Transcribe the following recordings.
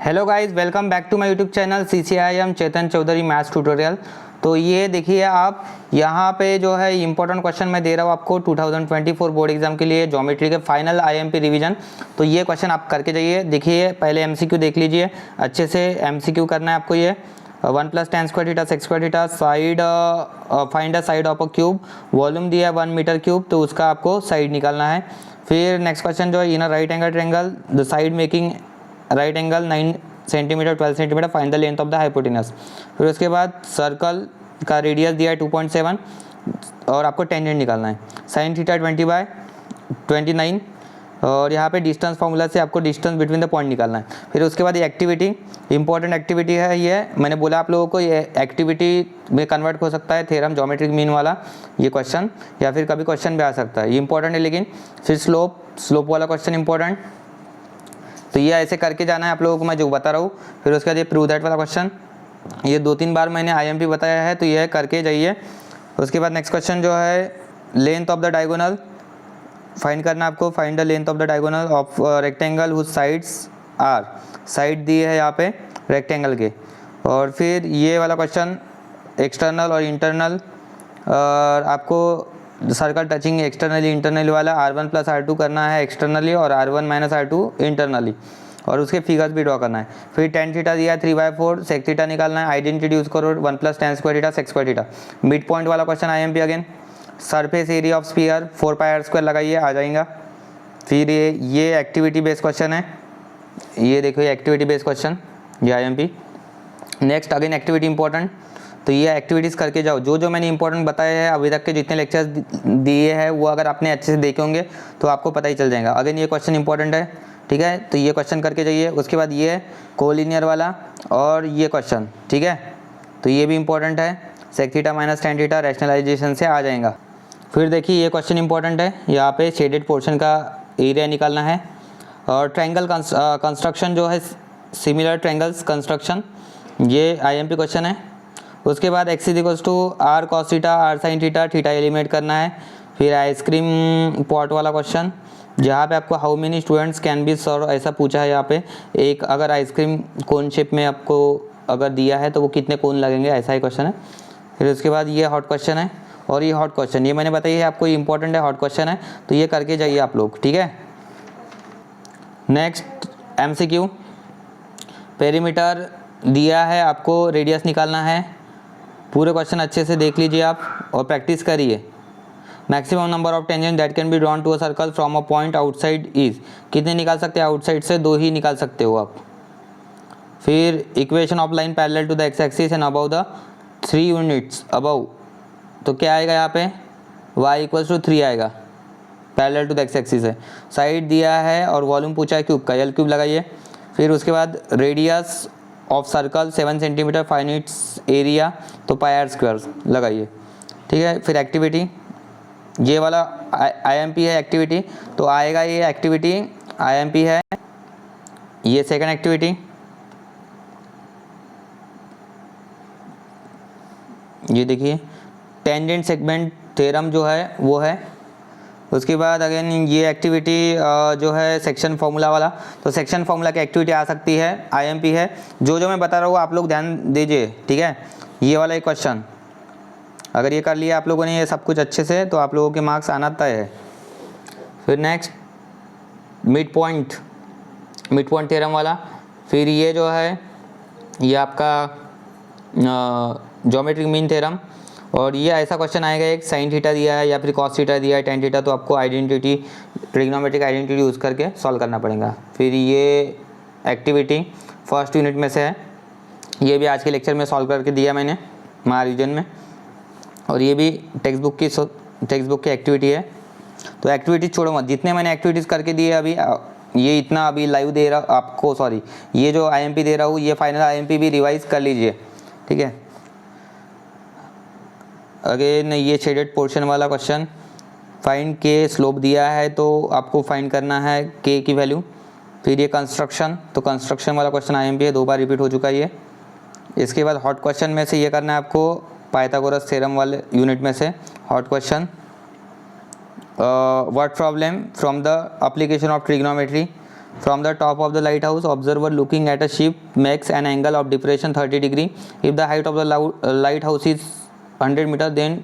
Hello guys, welcome back to my YouTube channel CCIM Chetan Chaudhary maths tutorial. तो ये देखिए आप यहाँ पे जो है इंपॉर्टेंट क्वेश्चन मैं दे रहा हूँ आपको 2024 बोर्ड एग्जाम के लिए ज्योमेट्री के फाइनल IMP रिवीजन। तो ये क्वेश्चन आप करके जाइए। देखिए पहले MCQ देख लीजिए अच्छे से। MCQ करना है आपको ये 1 + tan square theta sec square theta side find the side of a cube. Volume दिया है 1 मीटर क्यूब, तो उसका आपको साइड निकालना है। फिर नेक्स्ट क्वेश्चन जो है in a right angle triangle the side making right angle 9 centimetre 12 centimetre find the length of the hypotenuse. फिर उसके बाद सर्कल का रेडियस दिया है 2.7 और आपको टेंजेंट निकालना है। साइन थीटा 20/29 और यहाँ पे डिस्टेंस फार्मूला से आपको डिस्टेंस बिटवीन द पॉइंट निकालना है। फिर उसके बाद ये एक्टिविटी इंपॉर्टेंट एक्टिविटी है। ये मैंने बोला आप लोगों को ये एक्टिविटी में कन्वर्ट हो सकता है थ्योरम ज्योमेट्रिक मीन वाला ये क्वेश्चन, या फिर कभी क्वेश्चन भी आ सकता है। ये इंपॉर्टेंट है लेकिन। फिर स्लोप वाला क्वेश्चन इंपॉर्टेंट, तो ये ऐसे करके जाना है आप लोगों को मैं जो बता रहा हूँ। फिर उसके बाद ये प्रूव दैट वाला क्वेश्चन, ये 2-3 बार मैंने IMP बताया है, तो ये करके जाइए। उसके बाद नेक्स्ट क्वेश्चन जो है length of the diagonal find करना आपको। Find the length of the diagonal of rectangle whose sides are, side दी है यहाँ पे रेक्टेंगल के। और फिर ये वाला क्वेश्चन एक्सटर्नल और इंटरनल, और आपको सर्कल टचिंग एक्सटर्नली इंटरनली वाला R1 + R2 करना है एक्सटर्नली और R1 - R2 इंटरनली, और उसके फिगर्स भी ड्रॉ करना है। फिर tan थीटा दिया 3/4 sec थीटा निकालना है। आइडेंटिटी यूज करो 1 + tan square theta sec square theta. Mid point वाला question IMP again. Surface area of sphere 4πr² लगाइए, आ जाएगा। फिर ये एक्टिविटी बेस्ड क्वेश्चन है, ये देखो ये एक्टिविटी बेस्ड क्वेश्चन ये IMP। Next again activity important, तो ये एक्टिविटीज़ करके जाओ। जो जो मैंने इंपॉर्टेंट बताए हैं अभी तक के जितने लेक्चर्स दिए हैं वो अगर आपने अच्छे से देखे होंगे तो आपको पता ही चल जाएगा। अगेन ये क्वेश्चन इंपॉर्टेंट है, ठीक है, तो ये क्वेश्चन करके जाइए। उसके बाद ये कोलिनियर वाला और ये क्वेश्चन, ठीक है, तो ये भी इंपॉर्टेंट है। sec theta - tan theta rationalisation से आ जाएगा। फिर देखिए ये क्वेश्चन इंपॉर्टेंट है, यहाँ पे शेडेड पोर्शन का एरिया निकालना है। और ट्रायंगल कंस्ट्रक्शन जो है सिमिलर ट्रायंगल्स कंस्ट्रक्शन, ये IMP क्वेश्चन है। उसके बाद x = r cos theta r sin theta theta eliminate करना है। फिर आइसक्रीम पॉट वाला क्वेश्चन, जहाँ पे आपको how many students can be serve ऐसा पूछा है। यहाँ पे एक अगर आइसक्रीम कोन शेप में आपको अगर दिया है तो वो कितने कोन लगेंगे, ऐसा ही क्वेश्चन है। फिर उसके बाद ये हॉट क्वेश्चन है, और ये हॉट क्वेश्चन ये मैंने बताई है आपको इंपॉर्टेंट है, हॉट क्वेश्चन है, तो ये करके जाइए आप लोग, ठीक है। नेक्स्ट MCQ पेरीमीटर दिया है आपको, रेडियस निकालना है। पूरे क्वेश्चन अच्छे से देख लीजिए आप और प्रैक्टिस करिए। Maximum number of tangent that can be drawn to a circle from a point outside is, कितने निकाल सकते हैं आउटसाइड से, 2 ही निकाल सकते हो आप। फिर equation of line parallel to the x axis and above the 3 units above, तो क्या आएगा यहाँ पे y = 3 आएगा, parallel to the x axis है। साइड दिया है और वॉल्यूम पूछा है क्यूब का, L क्यूब लगाइए। फिर उसके बाद radius of circle 7 centimetre find its area, तो πr² लगाइए, ठीक है। फिर एक्टिविटी ये वाला IMP है एक्टिविटी, तो आएगा ये एक्टिविटी IMP है। ये सेकंड एक्टिविटी, ये देखिए टेंजेंट सेगमेंट थ्योरम जो है वो है। उसके बाद अगेन ये एक्टिविटी जो है सेक्शन फार्मूला वाला, तो सेक्शन फार्मूला की एक्टिविटी आ सकती है, IMP है। जो जो मैं बता रहा हूँ आप लोग ध्यान दीजिए, ठीक है। ये वाला एक क्वेश्चन अगर ये कर लिया आप लोगों ने ये सब कुछ अच्छे से, तो आप लोगों के मार्क्स आना तय है। फिर नेक्स्ट मिड पॉइंट थ्योरम वाला। फिर ये जो है ये आपका ज्योमेट्रिक मीन थ्योरम, और ये ऐसा क्वेश्चन आएगा एक साइन थीटा दिया है या फिर कॉस थीटा दिया है tan थीटा, तो आपको आइडेंटिटी ट्रिग्नोमेट्रिक आइडेंटिटी यूज़ करके सॉल्व करना पड़ेगा। फिर ये एक्टिविटी फर्स्ट यूनिट में से है, ये भी आज के लेक्चर में सॉल्व करके दिया मैंने महारिजन में, और ये भी टेक्स्ट बुक की एक्टिविटी है। तो एक्टिविटीज छोड़ो मत, जितने मैंने एक्टिविटीज़ करके दिए अभी, ये इतना अभी लाइव दे रहा आपको, सॉरी ये जो IMP दे रहा हूँ ये फाइनल IMP भी रिवाइज कर लीजिए, ठीक है। अगेन ये शेडेड पोर्शन वाला क्वेश्चन, फाइंड के स्लोप दिया है तो आपको फाइंड करना है के की वैल्यू। फिर ये कंस्ट्रक्शन, तो कंस्ट्रक्शन वाला क्वेश्चन IMP है, 2 बार रिपीट हो चुका है ये। इसके बाद हॉट क्वेश्चन में से ये करना है आपको पाइथागोरस थ्योरम वाले यूनिट में से hot question, word problem from the application of trigonometry. From the top of the lighthouse, observer looking at a ship makes an angle of depression 30 degree. If the height of the lighthouse is 100 meter, then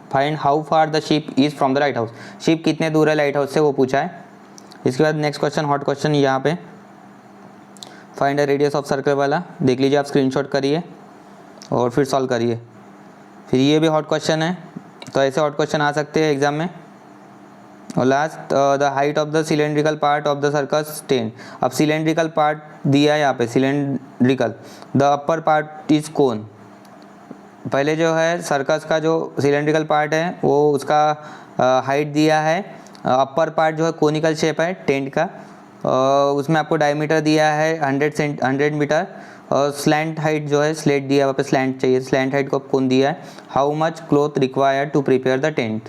find how far the ship is from the lighthouse. Ship कितने दूर है light house से, वो पूछा है. इसके बाद next question, hot question यहाँ पे, find the radius of circle वाला. देख लीजिए, आप स्क्रीनशॉट करिए और फिर सॉल्व करिए. फिर ये भी हॉट क्वेश्चन है, तो ऐसे हॉट क्वेश्चन आ सकते हैं एग्जाम में. और last, the height of the cylindrical part of the circus 10. अब सिलेंड्रिकल पार्ट दिया है यहाँ पे, cylindrical, the upper part is cone. पहले जो है सर्कस का जो सिलेंड्रिकल पार्ट है वो उसका हाइट दिया है. अपर पार्ट जो है कोनिकल शेप है टेंट का, उसमें आपको डायमीटर दिया है 100 मीटर. और स्लैंट हाइट जो है, स्लेट दिया है वहाँ पे, स्लैंट चाहिए, स्लैंट हाइट को कौन दिया है. How much cloth required to prepare the tent.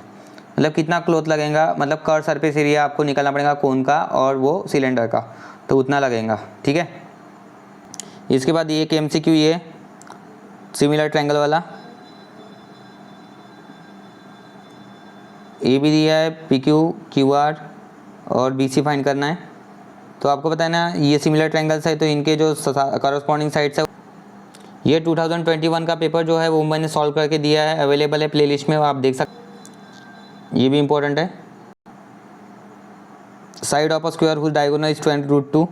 मतलब कितना क्लॉथ लगेगा, मतलब कर सरफेस एरिया आपको निकालना पड़ेगा कोन का और वो सिलेंडर का, तो उतना लगेगा. ठीक है. इसके बाद ये MCQ, ये सिमिलर ट्रायंगल वाला, ये भी दिया है, PQ, QR और BC फाइंड करना है. तो आपको पता है ना, ये सिमिलर ट्रायंगल्स है तो इनके जो करस्पॉन्डिंग साइड्स है. ये 2021 का पेपर जो है वो मैंने सॉल्व करके दिया है, अवेलेबल है प्लेलिस्ट में, वो आप देख सकते. ये भी इंपॉर्टेंट है. Side of a square whose diagonal is 20√2.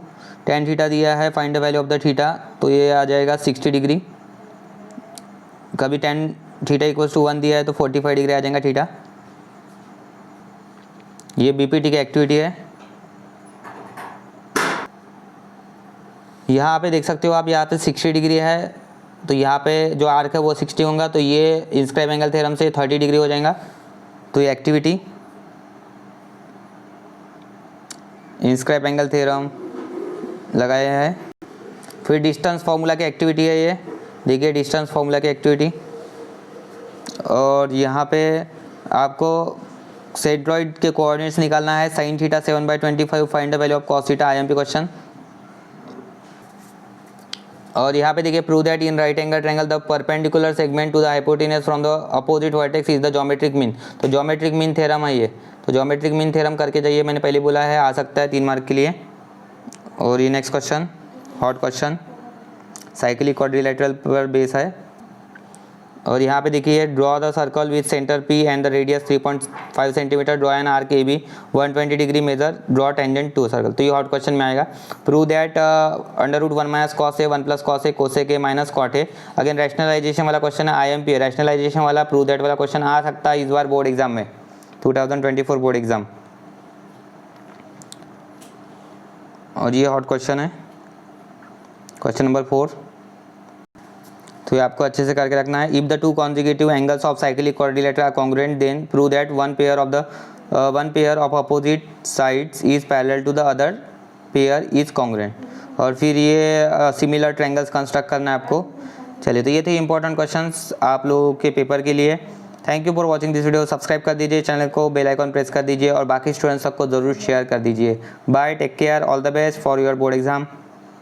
tan theta दिया है, find the value of the theta, तो ये आ जाएगा 60 डिग्री. कभी tan थीटा इक्वल्स टू 1 दिया है तो 45 डिग्री आ जाएगा थीटा. ये BPT की एक्टिविटी है. यहाँ पे देख सकते हो आप, यहाँ पे 60 डिग्री है, तो यहाँ पे जो आर्क है वो 60 होगा, तो ये इंस्क्राइब एंगल थ्योरम से 30 डिग्री हो जाएगा. तो ये एक्टिविटी इंस्क्राइब एंगल थ्योरम लगाया है. फिर डिस्टेंस फार्मूला की एक्टिविटी है, ये देखिए डिस्टेंस फार्मूला की एक्टिविटी. और यहाँ पे आपको सेंट्रॉइड के कोऑर्डिनेट्स निकालना है. Sine theta 7/25, find the value of cos theta, IMP question. और यहाँ पे देखिए, prove that in right angle triangle the perpendicular segment to the hypotenuse from the opposite vertex is the geometric mean. तो geometric mean theorem है ये, तो geometric mean theorem करके जाइए, मैंने पहले बोला है, आ सकता है 3 मार्क के लिए. और ये next question, hot question, cyclic quadrilateral पर बेस है. और यहाँ पे देखिए, draw the circle with centre P and the radius 3.5 centimetre, draw an arc AB 120 degree measure, draw tangent to circle. तो ये हॉट क्वेश्चन में आएगा. Prove that √1 - cos A 1 + cos A cos A - cot A. Again rationalisation वाला question है, IMP rationalisation वाला, prove that वाला question आ सकता है इस बार बोर्ड एग्जाम में, 2024 बोर्ड एग्जाम. और ये हॉट क्वेश्चन है, क्वेश्चन नंबर 4. तो ये आपको अच्छे से करके रखना है. If the two consecutive angles of cyclic quadrilateral are congruent, then prove that one pair of opposite sides is parallel to the other pair is congruent. और फिर ये सिमिलर ट्रायंगल्स कंस्ट्रक्ट करना है आपको. चलिए, तो ये थे इंपॉर्टेंट क्वेश्चंस आप लोगों के पेपर के लिए. Thank you for watching this video. Subscribe कर दीजिए चैनल को, बेल आइकॉन प्रेस कर दीजिए और बाकी स्टूडेंट्स सबको ज़रूर शेयर कर दीजिए. Bye, take care, all the best for your board exam.